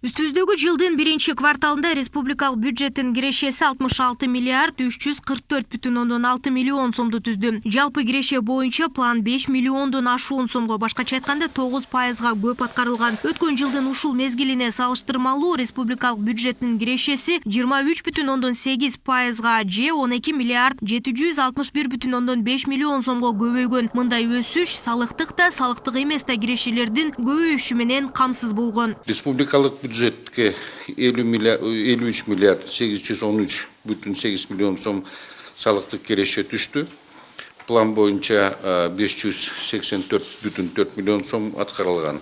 Үстүбүздөгү жылдын биринчи кварталында республикалык бюджеттин кирешеси 66 миллиард 344,6 миллион сомду түздү. Жалпы киреше боюнча план 5 миллиондон ашуун сомго, башкача айтканда 9%га көп аткарылган. Өткөн жылдын ушул мезгилине салыштырмалуу республикалык бюджеттин кирешеси 23,8%га же 12 миллиард 761,5 миллион сомго көбөйгөн. Мындай өсүш салыктык да, салыктык эмес да кирешелердин көбөйүшү менен камсыз болгон. Республикалык бюджетке 53 миллиард 813,8 миллион сом салыктык киреше түштү. План боюнча 584,4 миллион сом аткарылган.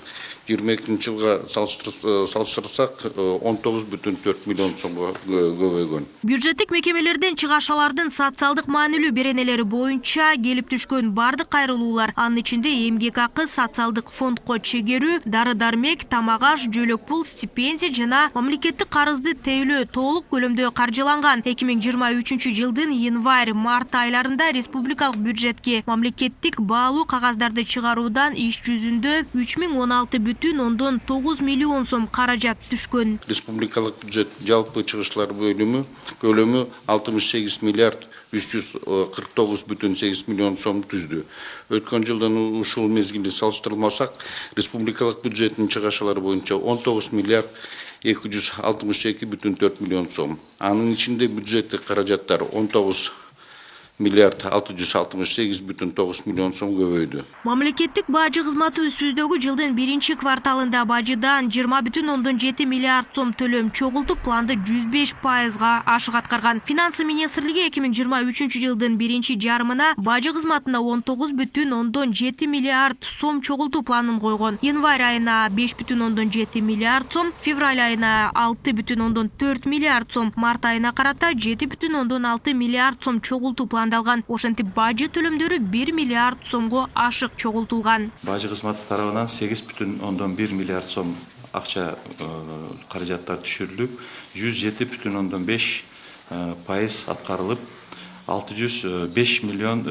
22 жылга салыштырсак 19,4 миллион сомго көбөйгөн. Бюджеттик мекемелерден чыгашалардын социалдык маанилүү беренелери боюнча келип түшкөн бардык кайрылуулар, анын ичинде эмгек акы, социалдык фондко чегерүү, дары-дармек, тамак-аш, жөлөк пул, стипендия жана мамлекеттик карызды тейлөө толук көлөмдө каржыланган. 2023 жылдын январь-март айларында республикалык бюджетке мамлекеттик баалуу кагаздарды чыгаруудан иш жүзүндө 3016,9 миллион сом каражат түшкөн. Республикалык бюджет жалпы чыгышлар көлөмү 68 миллиард 349,8 миллион сом түздү. Өткөн жылдын ушул мезгилди салыштырмасак, республикалык бюджеттин чыгышалары боюнча 19 миллиард 262,4 миллион сом. Анын ичинде бюджеттик каражаттар 19 миллиард 668,9 миллион сом көбөйдү. Мамлекеттик бажы кызматы үстүбүздөгү жылдын биринчи кварталында бажыдан 20,7 миллиард сом төлөм чогултуп, планды 105%га ашык аткарган. Финансы министрлиги 2023 жылдын биринчи жарымына бажы кызматына 19,7 миллиард сом чогултуу планын койгон. Январь айына 5,7 миллиард сом, февраль айына 6,4 миллиард сом, март айына карата 7,6 миллиард сом чогултуу план. Ошентип бажы төлөмдөрү 1 миллиард сомго ашык чогултулган. Бажы кызматы тарабынан 8,1 миллиард сом акча каражаттар түшүрүлүп, 107,5% аткарылып, 605 миллион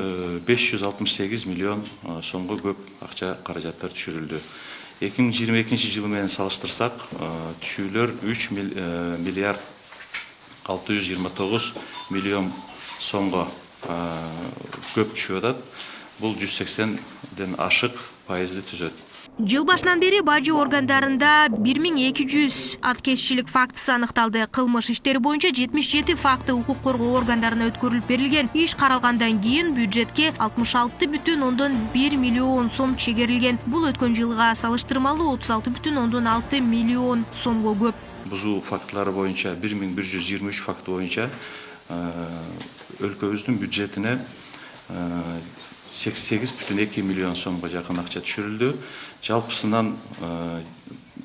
568 миллион сомго көп акча каражаттар түшүрүлдү. 2022 жылы менен салыштырсак, түшүүлөр 3 миллиард 629 миллион сомго көп түшүп атат. Бул 180ден ашык пайызды түзөт. Жыл башынан бери бажы органдарында 1200 аткезчилик фактысы аныкталды. Кылмыш иштери боюнча 77 факты укук коргоо органдарына өткөрүлүп берилген. Иш каралгандан кийин бюджетке 66,1 миллион сом чегерилген. Бул өткөн жылга салыштырмалуу 36,6 миллион сомго көп. Бузуу фактылары боюнча 1123 факты боюнча өлкөбүздүн бюджетине 88,2 миллион сомго жакын акча түшүрүлдү. Жалпысынан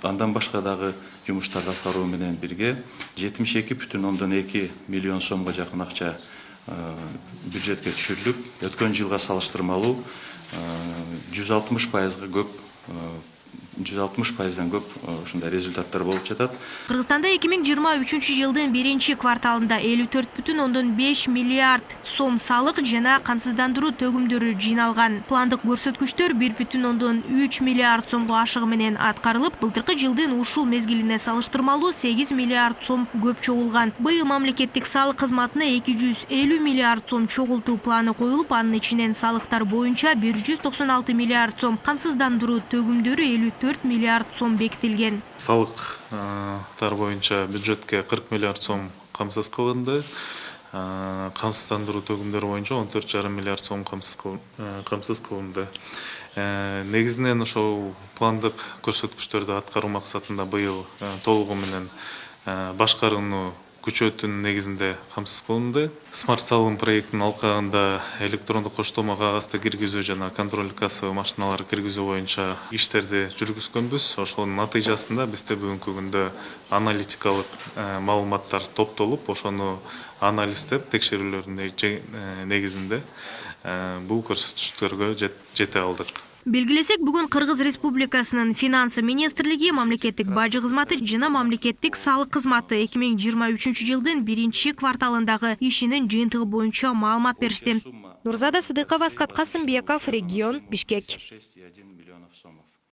андан башка дагы жумуштарды аткаруу менен бирге 72,2 миллион сомго жакын акча бюджетке түшүрүлүп, өткөн жылга салыштырмалуу 160%га көп 160%дан көп ушундай результаттар болуп жатат. Кыргызстанда 2023 жылдын биринчи кварталында 54,5 миллиард сом салык жана камсыздандыруу төгүмдөрү жыйналган. Пландык көрсөткүчтөр 1,3 миллиард сомго ашыгы менен аткарылып, былтыркы жылдын ушул мезгилине салыштырмалуу 8 миллиард сом көп чогулган. Быйыл мамлекеттик салык кызматына 250 миллиард сом чогултуу планы коюлуп, анын ичинен салыктар боюнча 196 миллиард сом, камсыздандыруу төгүмдөрү 54 миллиард сом бекитилген. Салыктар боюнча бюджетке 40 миллиард сом камсыз кылынды. Камсыздандыруу төгүмдөрү боюнча 14,5 миллиард сом камсыз кылынды. Негизинен ошол пландык көрсөткүчтөрдү аткаруу максатында быйыл толугу менен башкарууну күчөтүүнүн негизинде камсыз кылынды. Смарт салым проектинин алкагында электрондук коштомо кагазды киргизүү жана контроль кассовый машиналарды киргизүү боюнча иштерди жүргүзгөнбүз. Ошонун натыйжасында бизде бүгүнкү күндө аналитикалык маалыматтар топтолуп, ошону анализдеп, текшерүүлөрдүн негизинде бул көрсөткүчтөргө жете алдык. Белгилесек, бүгүн Кыргыз Республикасынын Финансы министрлиги, мамлекеттик бажы кызматы жана мамлекеттик салык кызматы 2023 жылдын биринчи кварталындагы ишинин жыйынтыгы боюнча маалымат беришти. Нурзада Сыдыкова, Аскат Касымбеков, регион, Бишкек.